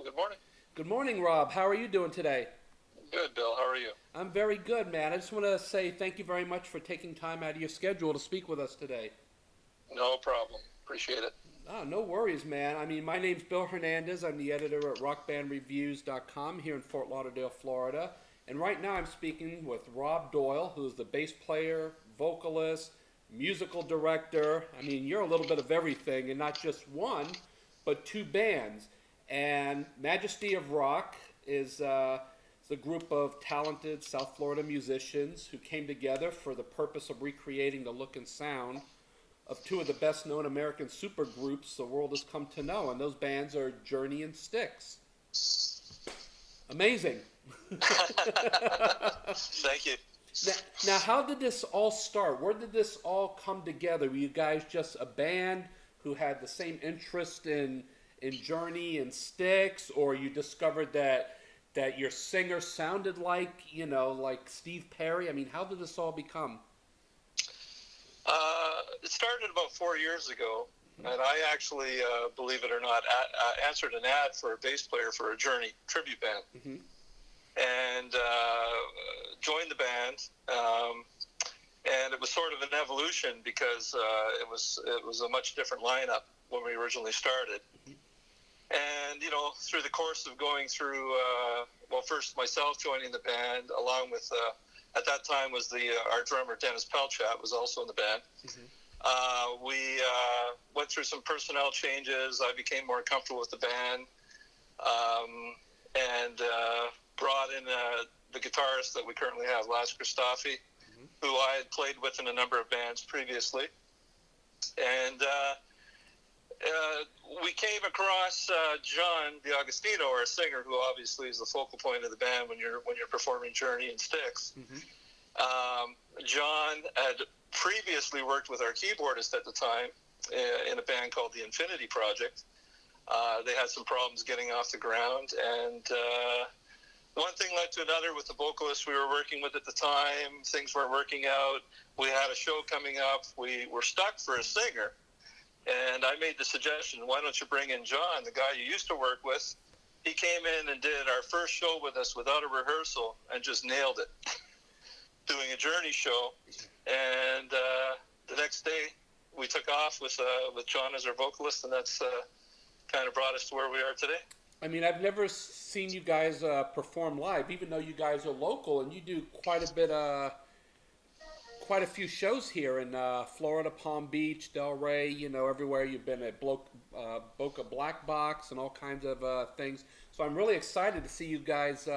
Good morning. Good morning, Rob. How are you doing today? Good, Bill. How are you? I'm very good, man. I just want to say thank you very much for taking time out of your schedule to speak with us today. No problem. Appreciate it. Ah, no worries, man. I mean, my name's Bill Hernandez. I'm the editor at rockbandreviews.com here in Fort Lauderdale, Florida. And right now I'm speaking with Rob Doyle, who's the bass player, vocalist, musical director. I mean, you're a little bit of everything, and not just one, but two bands. And Majesty of Rock is a group of talented South Florida musicians who came together for the purpose of recreating the look and sound of two of the best known American supergroups the world has come to know, and those bands are Journey and Styx. Amazing. Thank you. Now, now, how did this all start? Where did this all come together? Were you guys just a band who had the same interest in Journey and Styx, or you discovered that your singer sounded like Steve Perry? I mean, how did this all become? It started about 4 years ago, and I actually, believe it or not, answered an ad for a bass player for a Journey tribute band, Mm-hmm. and joined the band. And it was sort of an evolution because it was a much different lineup when we originally started. And, through the course of going through, first myself joining the band, along with, at that time was our drummer, Dennis Pelchat, was also in the band. Mm-hmm. We went through some personnel changes. I became more comfortable with the band, and brought in the guitarist that we currently have, Laz Christofi, Mm-hmm. who I had played with in a number of bands previously. And we came across John D'Agostino, our singer, who obviously is the focal point of the band when you're performing Journey and Styx. Mm-hmm. John had previously worked with our keyboardist at the time in a band called the Infinity Project. They had some problems getting off the ground, and one thing led to another with the vocalist we were working with at the time. Things weren't working out. We had a show coming up. We were stuck for a singer. And I made the suggestion, why don't you bring in John, the guy you used to work with? He came in and did our first show with us without a rehearsal and just nailed it, doing a Journey show. And the next day, we took off with John as our vocalist, and that's kind of brought us to where we are today. I mean, I've never seen you guys perform live, even though you guys are local and you do quite a few shows here in Florida, Palm Beach, Delray, everywhere. You've been at Boca Black Box and all kinds of things. So I'm really excited to see you guys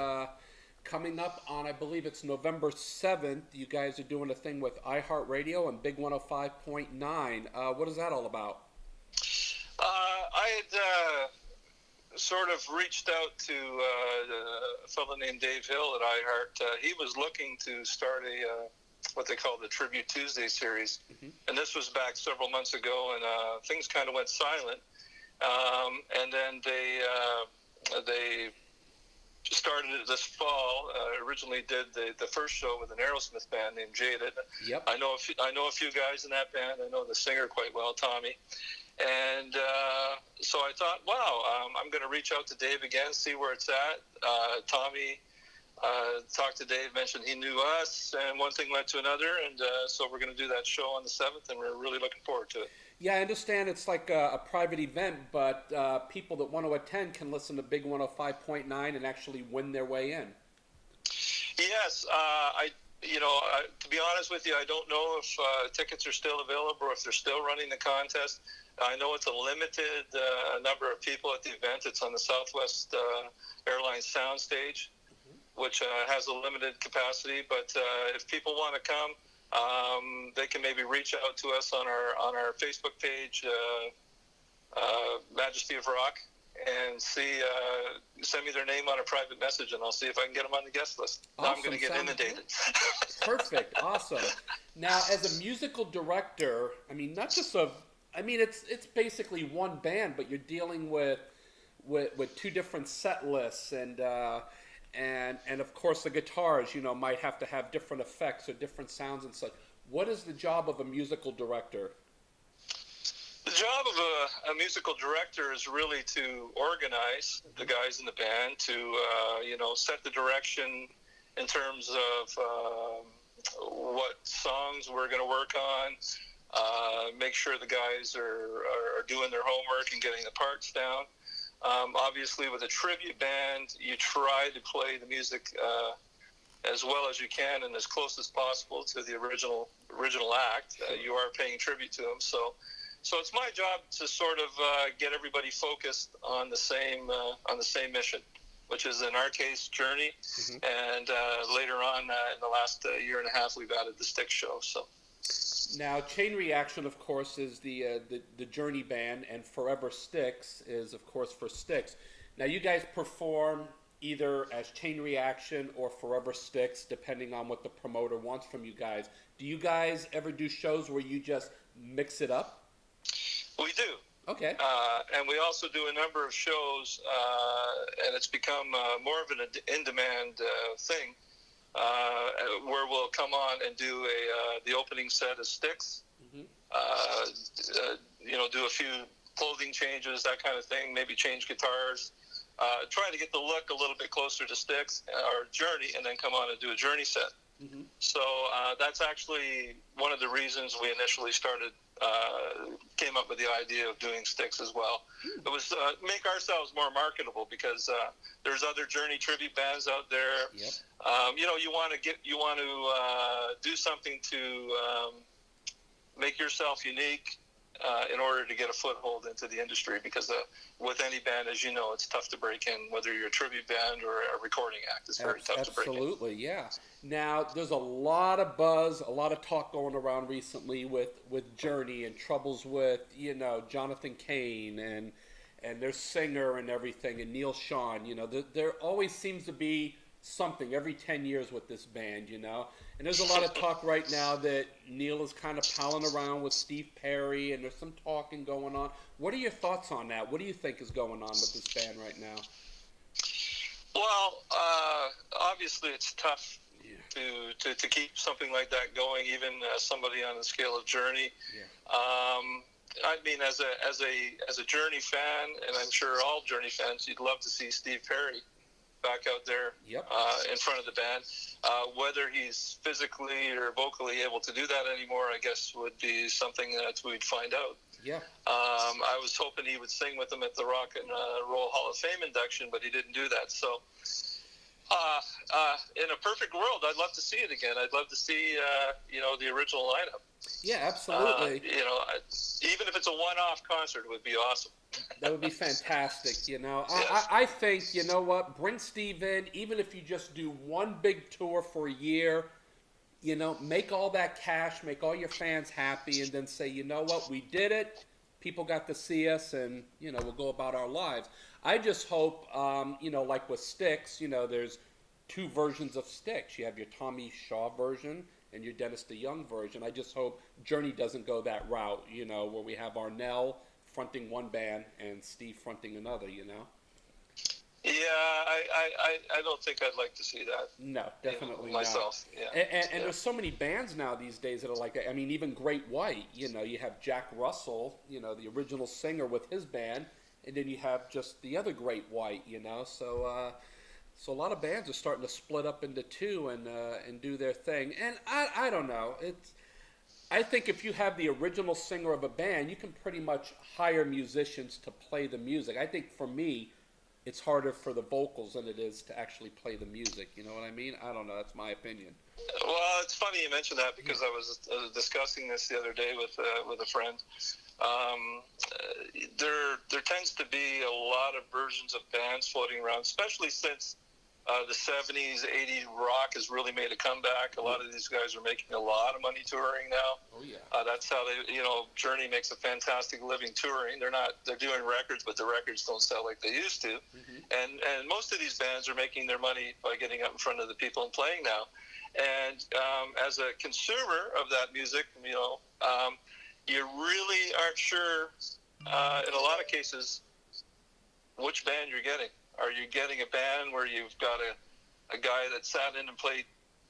coming up on, I believe it's November 7th. You guys are doing a thing with iHeartRadio and Big 105.9. What is that all about? I had sort of reached out to a fellow named Dave Hill at iHeart. He was looking to start what they call the Tribute Tuesday series. Mm-hmm. And this was back several months ago, and things kind of went silent. And then they started it this fall. Originally did the first show with an Aerosmith band named Jaded. Yep. I know a few guys in that band. I know the singer quite well, Tommy. And so I thought, wow, I'm going to reach out to Dave again, see where it's at. Tommy talked to Dave, mentioned he knew us, and one thing led to another, and so we're going to do that show on the 7th, and we're really looking forward to it. Yeah, I understand it's like a private event, but people that want to attend can listen to Big 105.9 and actually win their way in. Yes, to be honest with you, I don't know if tickets are still available or if they're still running the contest. I know it's a limited number of people at the event. It's on the Southwest Airlines soundstage, which has a limited capacity. But if people want to come, they can maybe reach out to us on our Facebook page, Majesty of Rock, and send me their name on a private message, and I'll see if I can get them on the guest list. Awesome. I'm going to get inundated. Perfect. Awesome. Now, as a musical director, I mean, it's basically one band, but you're dealing with two different set lists, and of course the guitars, might have to have different effects or different sounds and such. What is the job of a musical director? The job of a musical director is really to organize the guys in the band, to set the direction in terms of what songs we're going to work on, make sure the guys are doing their homework and getting the parts down. Obviously, with a tribute band, you try to play the music as well as you can and as close as possible to the original act. You are paying tribute to them, so it's my job to sort of get everybody focused on the same mission, which is in our case Journey, and later on in the last year and a half we've added the Styx show. So now Chain Reaction, of course, is the Journey band, and Forever Styx is, of course, for Styx. Now you guys perform either as Chain Reaction or Forever Styx, depending on what the promoter wants from you guys. Do you guys ever do shows where you just mix it up? We do. Okay. And we also do a number of shows, and it's become more of an in-demand thing, where we'll come on and do the opening set of Styx, do a few clothing changes, that kind of thing, maybe change guitars, try to get the look a little bit closer to Styx or Journey, and then come on and do a Journey set. So that's actually one of the reasons we initially came up with the idea of doing Styx as well. It was make ourselves more marketable, because there's other Journey tribute bands out there. Yep. You want to do something to make yourself unique in order to get a foothold into the industry, because with any band, as you know, it's tough to break in, whether you're a tribute band or a recording act. It's very tough to break in. Absolutely, yeah. Now, there's a lot of buzz, a lot of talk going around recently with Journey and troubles with, Jonathan Cain and their singer and everything, and Neil Schon. There always seems to be something every 10 years with this band, And there's a lot of talk right now that Neil is kind of palling around with Steve Perry, and there's some talking going on. What are your thoughts on that? What do you think is going on with this band right now? Well, obviously it's tough to keep something like that going, even somebody on the scale of Journey. I mean, as a Journey fan, and I'm sure all Journey fans, you'd love to see Steve Perry back out there in front of the band. Whether he's physically or vocally able to do that anymore, I guess, would be something that we'd find out. Yeah. I was hoping he would sing with them at the Rock and Roll Hall of Fame induction, but he didn't do that. So, in a perfect world, I'd love to see it again. I'd love to see, the original lineup. Yeah, absolutely. Even if it's a one-off concert, it would be awesome. That would be fantastic, Yes. I think, bring Steve in, even if you just do one big tour for a year, make all that cash, make all your fans happy, and then say, we did it, people got to see us, and, we'll go about our lives. I just hope, like with Styx, there's two versions of Styx. You have your Tommy Shaw version and your Dennis DeYoung version. I just hope Journey doesn't go that route, where we have Arnell fronting one band and Steve fronting another, Yeah, I don't think I'd like to see that. No, definitely myself. Not. Yeah. And there's so many bands now these days that are like that. I mean, even Great White, you have Jack Russell, the original singer with his band, and then you have just the other Great White, So a lot of bands are starting to split up into two and do their thing. And I don't know. I think if you have the original singer of a band, you can pretty much hire musicians to play the music. I think for me, it's harder for the vocals than it is to actually play the music. You know what I mean? I don't know. That's my opinion. Well, it's funny you mentioned that, because I was discussing this the other day with a friend. There tends to be a lot of versions of bands floating around, especially since the 70s, 80s rock has really made a comeback. A lot of these guys are making a lot of money touring now. Oh, yeah. That's how they, Journey makes a fantastic living touring. They're doing records, but the records don't sell like they used to. And most of these bands are making their money by getting up in front of the people and playing now. And as a consumer of that music, you really aren't sure, in a lot of cases, which band you're getting. Are you getting a band where you've got a guy that sat in and played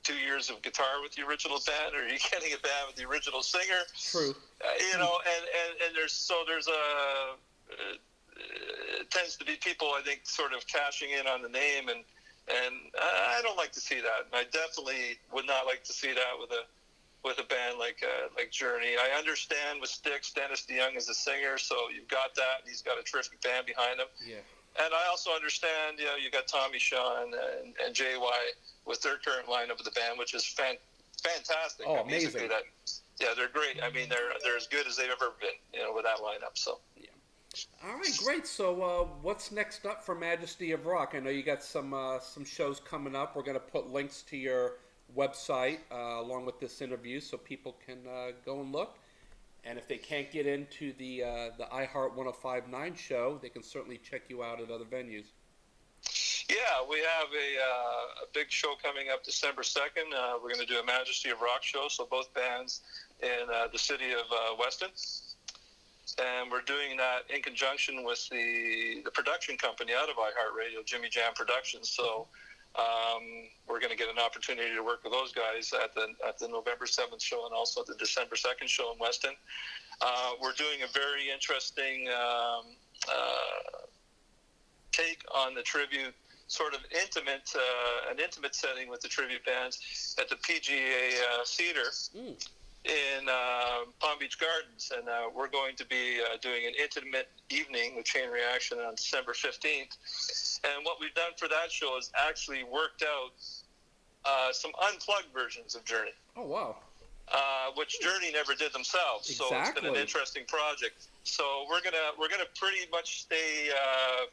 2 years of guitar with the original band, or are you getting a band with the original singer? True. You know, and there's a it tends to be people, I think, sort of cashing in on the name, and I don't like to see that. I definitely would not like to see that with a band like Journey. I understand with Styx, Dennis DeYoung is a singer, so you've got that, and he's got a terrific band behind him. Yeah. And I also understand, you know, you got Tommy Shaw and JY with their current lineup of the band, which is fantastic. Oh, amazing. Yeah, they're great. I mean, they're as good as they've ever been, you know, with that lineup. So. Yeah. All right, great. So, what's next up for Majesty of Rock? I know you got some shows coming up. We're going to put links to your website along with this interview, so people can go and look. And if they can't get into the iHeart 105.9 show, they can certainly check you out at other venues. Yeah, we have a big show coming up December 2nd. We're going to do a Majesty of Rock show, so both bands in the city of Weston. And we're doing that in conjunction with the production company out of iHeartRadio, Jimmy Jam Productions. So we're going to get an opportunity to work with those guys at the November 7th show and also at the December 2nd show in Weston. We're doing a very interesting take on the tribute, sort of an intimate setting with the tribute bands at the PGA Theater in Palm Beach Gardens, and we're going to be doing an intimate evening with Chain Reaction on December 15th. And what we've done for that show is actually worked out some unplugged versions of Journey. Oh, wow. Which Journey never did themselves. Exactly. So it's been an interesting project. So we're gonna pretty much stay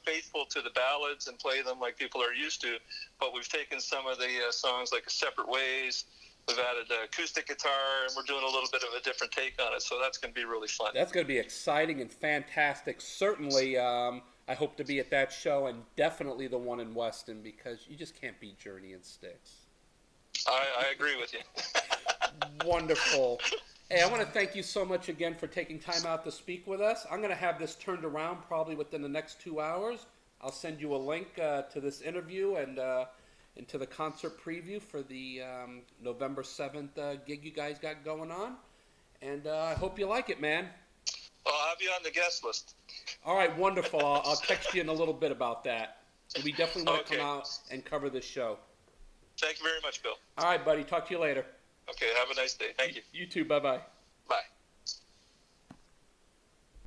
faithful to the ballads and play them like people are used to, but we've taken some of the songs like Separate Ways. We've added acoustic guitar, and we're doing a little bit of a different take on it. So that's going to be really fun. That's going to be exciting and fantastic. Certainly, I hope to be at that show, and definitely the one in Weston, because you just can't beat Journey and Styx. I agree with you. Wonderful. Hey, I want to thank you so much again for taking time out to speak with us. I'm going to have this turned around probably within the next 2 hours. I'll send you a link to this interview and to the concert preview for the November 7th gig you guys got going on. And I hope you like it, man. I'll have you on the guest list. All right, wonderful. I'll text you in a little bit about that. We definitely want to come out and cover this show. Thank you very much, Bill. All right, buddy. Talk to you later. Okay, have a nice day. Thank you. You too. Bye-bye. Bye.